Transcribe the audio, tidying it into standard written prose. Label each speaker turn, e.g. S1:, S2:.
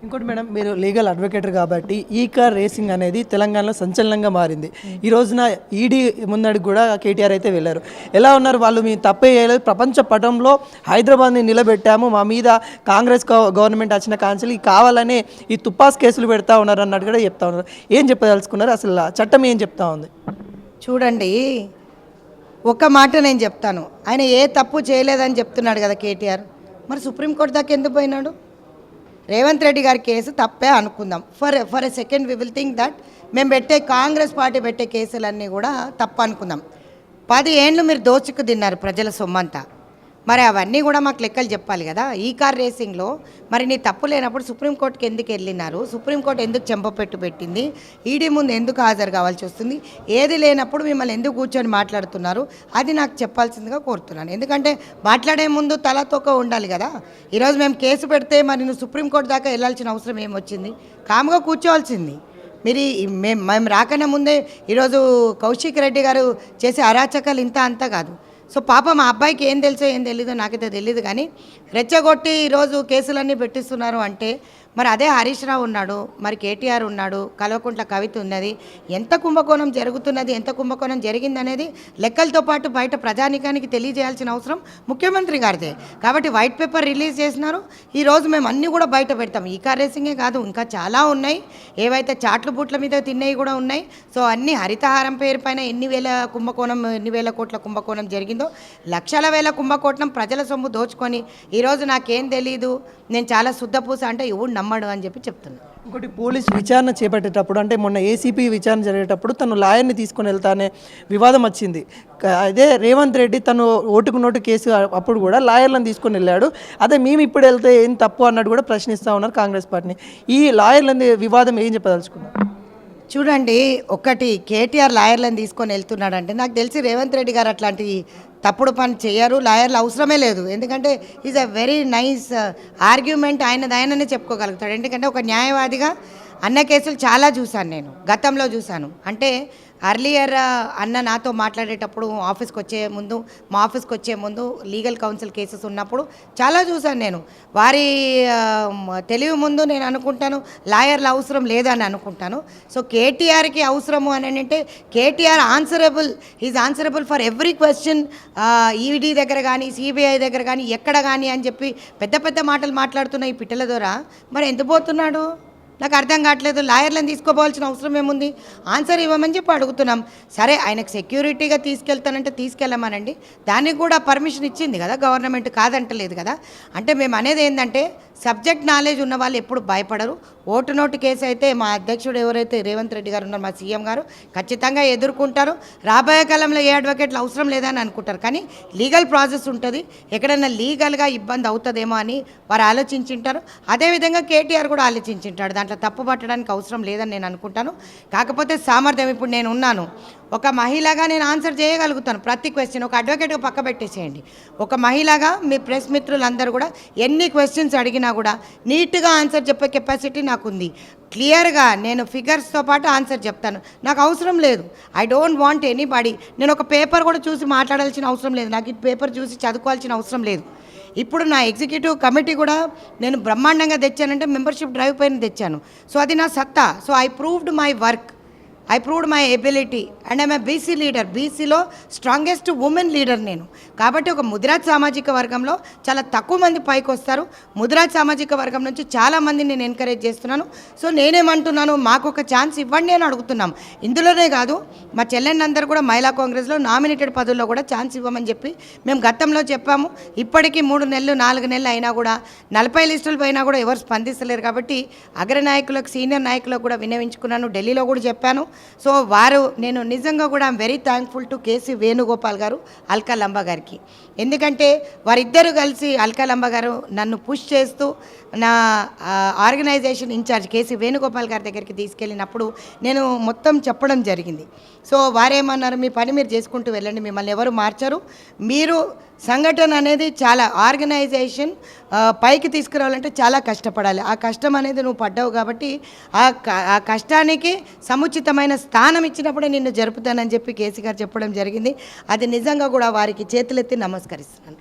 S1: ఇంకోటి మేడం, మీరు లీగల్ అడ్వకేటర్ కాబట్టి ఈ కార్ రేసింగ్ అనేది తెలంగాణలో సంచలనంగా మారింది. ఈ రోజున ఈడీ ముందడికి కూడా కేటీఆర్ అయితే వెళ్ళారు. ఎలా ఉన్నారు వాళ్ళు? మీ తప్పే చేయలేదు, ప్రపంచ పటంలో హైదరాబాద్ని నిలబెట్టాము, మా మీద కాంగ్రెస్ గవర్నమెంట్ వచ్చిన కాన్సిల్ కావాలనే ఈ తుపాస్ కేసులు పెడతా ఉన్నారు అన్నట్టు కూడా చెప్తా ఉన్నారు. ఏం చెప్పదలుచుకున్నారు? అసలు చట్టం ఏం చెప్తా ఉంది?
S2: చూడండి, ఒక మాట నేను చెప్తాను. ఆయన ఏ తప్పు చేయలేదని చెప్తున్నాడు కదా కేటీఆర్. మరి సుప్రీంకోర్టు దాకా ఎందుకు పోయినాడు? రేవంత్ రెడ్డి గారి కేసు తప్పే అనుకుందాం. For a second we will think that మేము కాంగ్రెస్ పార్టీ పెట్టే కేసులన్నీ కూడా తప్పు అనుకుందాం. 10 ఏండ్లు మీరు దోచుకు తిన్నారు ప్రజల సొమ్మంతా. మరి అవన్నీ కూడా మాకు లెక్కలు చెప్పాలి కదా. ఈ కార్ రేసింగ్లో మరి నీ తప్పు లేనప్పుడు సుప్రీంకోర్టుకి ఎందుకు వెళ్ళినారు? సుప్రీంకోర్టు ఎందుకు చెంపపెట్టు పెట్టింది? ఈడీ ముందు ఎందుకు హాజరు కావాల్సి వస్తుంది? ఏది లేనప్పుడు మిమ్మల్ని ఎందుకు కూర్చొని మాట్లాడుతున్నారు? అది నాకు చెప్పాల్సిందిగా కోరుతున్నాను. ఎందుకంటే మాట్లాడే ముందు తలతోక ఉండాలి కదా. ఈరోజు మేము కేసు పెడితే మరి నువ్వు సుప్రీంకోర్టు దాకా వెళ్ళాల్సిన అవసరం ఏమొచ్చింది? కామ్గా కూర్చోవాల్సింది. మీరు మేము రాకనే ముందే ఈరోజు కౌశిక్ రెడ్డి గారు చేసే అరాచకాలు ఇంత అంతా కాదు. సో పాప మా అబ్బాయికి ఏం తెలుసో ఏం తెలీదో నాకైతే తెలియదు, కానీ రెచ్చగొట్టి ఈరోజు కేసులన్నీ పెట్టిస్తున్నారు అంటే మరి అదే హరీష్ రావు ఉన్నాడు, మరి కేటీఆర్ ఉన్నాడు, కల్వకుంట్ల కవిత ఉన్నది. ఎంత కుంభకోణం జరుగుతున్నది, ఎంత కుంభకోణం జరిగిందనేది లెక్కలతో పాటు బయట ప్రజానికానికి తెలియజేయాల్సిన అవసరం ముఖ్యమంత్రి గారిదే. కాబట్టి వైట్ పేపర్ రిలీజ్ చేసినారు. ఈరోజు మేము అన్నీ కూడా బయట పెడతాం. ఈ కార్ రేసింగే కాదు, ఇంకా చాలా ఉన్నాయి. ఏవైతే చాట్లు బూట్ల మీద తిన్నవి కూడా ఉన్నాయి. సో అన్నీ హరితహారం పేరు పైన ఎన్ని వేల కోట్ల కుంభకోణం జరిగిందో, లక్షల వేల కుంభకోణం ప్రజల సొమ్ము దోచుకొని ఈరోజు నాకేం తెలీదు, నేను చాలా శుద్ధపూస అంటే ఎవడు నమ్మడు అని చెప్పి చెప్తున్నాను.
S1: ఇంకోటి, పోలీస్ విచారణ చేపట్టేటప్పుడు అంటే మొన్న ఏసీపీ విచారణ జరిగేటప్పుడు తను లాయర్ని తీసుకొని వెళ్తానే వివాదం వచ్చింది. అదే రేవంత్ రెడ్డి తను ఓటుకు నోటు కేసు అప్పుడు కూడా లాయర్లను తీసుకొని వెళ్ళాడు. అదే మేము ఇప్పుడు వెళ్తే ఏం తప్పు అన్నట్టు కూడా ప్రశ్నిస్తూ ఉన్నారు కాంగ్రెస్ పార్టీని. ఈ లాయర్ల వివాదం ఏం చెప్పదలుచుకున్నారు?
S2: చూడండి, ఒకటి కేటీఆర్ లాయర్లను తీసుకొని వెళ్తున్నాడంటే నాకు తెలిసి రేవంత్ రెడ్డి గారు అట్లాంటి తప్పుడు పని చేయరు, లాయర్లు అవసరమే లేదు. ఎందుకంటే is a very nice argument, ఆయననే చెప్పుకోగలుగుతాడు. ఎందుకంటే ఒక న్యాయవాదిగా అన్న కేసులు చాలా చూశాను, నేను గతంలో చూశాను. అంటే అర్లియర్ అన్న నాతో మాట్లాడేటప్పుడు మా ఆఫీస్కి వచ్చే ముందు లీగల్ కౌన్సిల్ కేసెస్ ఉన్నప్పుడు చాలా చూశాను నేను. వారి తెలివి ముందు నేను అనుకుంటాను లాయర్ల అవసరం లేదని అనుకుంటాను. సో కేటీఆర్కి అవసరము అని అంటే KTR is answerable for every question. ED దగ్గర కానీ సిబిఐ దగ్గర కానీ ఎక్కడ కానీ అని చెప్పి పెద్ద పెద్ద మాటలు మాట్లాడుతున్న ఈ పిట్టల ద్వారా మరి ఎందుకు పోతున్నాడు నాకు అర్థం కావట్లేదు. లాయర్లను తీసుకోవాల్సిన అవసరం ఏముంది? ఆన్సర్ ఇవ్వమని చెప్పి అడుగుతున్నాం. సరే, ఆయనకు సెక్యూరిటీగా తీసుకెళ్తానంటే తీసుకెళ్ళమనండి. దానికి కూడా పర్మిషన్ ఇచ్చింది కదా గవర్నమెంట్, కాదంటలేదు కదా. అంటే మేము అనేది ఏంటంటే సబ్జెక్ట్ నాలెడ్జ్ ఉన్న వాళ్ళు ఎప్పుడు భయపడరు. ఓటు నోటు కేసు అయితే మా అధ్యక్షుడు ఎవరైతే రేవంత్ రెడ్డి గారు ఉన్నారు, మా సీఎం గారు ఖచ్చితంగా ఎదుర్కొంటారు. రాబోయే కాలంలో ఏ అడ్వకేట్లు అవసరం లేదని అనుకుంటారు, కానీ లీగల్ ప్రాసెస్ ఉంటుంది. ఎక్కడైనా లీగల్గా ఇబ్బంది అవుతుందేమో అని వారు ఆలోచించుంటారు. అదేవిధంగా కేటీఆర్ కూడా ఆలోచించుంటాడు. దాంట్లో తప్పు పట్టడానికి అవసరం లేదని నేను అనుకుంటాను. కాకపోతే సామర్థ్యం, ఇప్పుడు నేను ఉన్నాను, ఒక మహిళగా నేను ఆన్సర్ చేయగలుగుతాను ప్రతి క్వశ్చన్. ఒక అడ్వకేట్గా పక్క పెట్టేసేయండి. ఒక మహిళగా మీ ప్రెస్ మిత్రులందరూ కూడా ఎన్ని క్వశ్చన్స్ అడిగినా కూడా నీట్గా ఆన్సర్ చెప్పే కెపాసిటీ నాకుంది. క్లియర్గా నేను ఫిగర్స్తో పాటు ఆన్సర్ చెప్తాను. నాకు అవసరం లేదు, ఐ డోంట్ వాంట్ ఎనీబడి. నేను ఒక పేపర్ కూడా చూసి మాట్లాడాల్సిన అవసరం లేదు, నాకు ఈ పేపర్ చూసి చదువుకోవాల్సిన అవసరం లేదు. ఇప్పుడు నా ఎగ్జిక్యూటివ్ కమిటీ కూడా నేను బ్రహ్మాండంగా తెచ్చానంటే మెంబర్షిప్ డ్రైవ్ పైన తెచ్చాను. సో అది నా సత్తా. So I proved my work, I proved my ability and I'm a BC leader. బీసీలో స్ట్రాంగెస్ట్ ఉమెన్ లీడర్ నేను. కాబట్టి ఒక ముదిరాజ్ సామాజిక వర్గంలో చాలా తక్కువ మంది పైకి వస్తారు. ముదిరాజ్ సామాజిక వర్గం నుంచి చాలామందిని నేను ఎంకరేజ్ చేస్తున్నాను. సో నేనేమంటున్నాను, మాకు ఒక ఛాన్స్ ఇవ్వండి అని అడుగుతున్నాం. ఇందులోనే కాదు, మా చెల్లెండందరూ కూడా మహిళా కాంగ్రెస్లో నామినేటెడ్ పదవుల్లో కూడా ఛాన్స్ ఇవ్వమని చెప్పి మేము గతంలో చెప్పాము. ఇప్పటికీ 3 నెలలు 4 నెలలు అయినా కూడా 40 లిస్టుల పైన కూడా ఎవరు స్పందిస్తలేరు. కాబట్టి అగ్రనాయకులకు, సీనియర్ నాయకులకు కూడా విన్నవించుకున్నాను, ఢిల్లీలో కూడా చెప్పాను. సో నేను నిజంగా కూడా I'm very thankful to KC Venugopal garu, Alka లంబా గారికి. ఎందుకంటే వారిద్దరూ కలిసి అల్కా లంబా గారు నన్ను పుష్ చేస్తూ నా ఆర్గనైజేషన్ ఇన్ఛార్జ్ కేసీ వేణుగోపాల్ గారి దగ్గరికి తీసుకెళ్ళినప్పుడు నేను మొత్తం చెప్పడం జరిగింది. సో వారేమన్నారు, మీ పని మీరు చేసుకుంటూ వెళ్ళండి, మిమ్మల్ని ఎవరు మార్చరు. మీరు సంఘటన అనేది చాలా ఆర్గనైజేషన్ పైకి తీసుకురావాలంటే చాలా కష్టపడాలి. ఆ కష్టం అనేది నువ్వు పడ్డావు కాబట్టి ఆ కష్టానికి సముచితమైన స్థానం ఇచ్చినప్పుడే నిన్ను జరుపుతానని చెప్పి కేసీ గారు చెప్పడం జరిగింది. అది నిజంగా కూడా వారికి చేతులెత్తి నమస్కరిస్తున్నాను.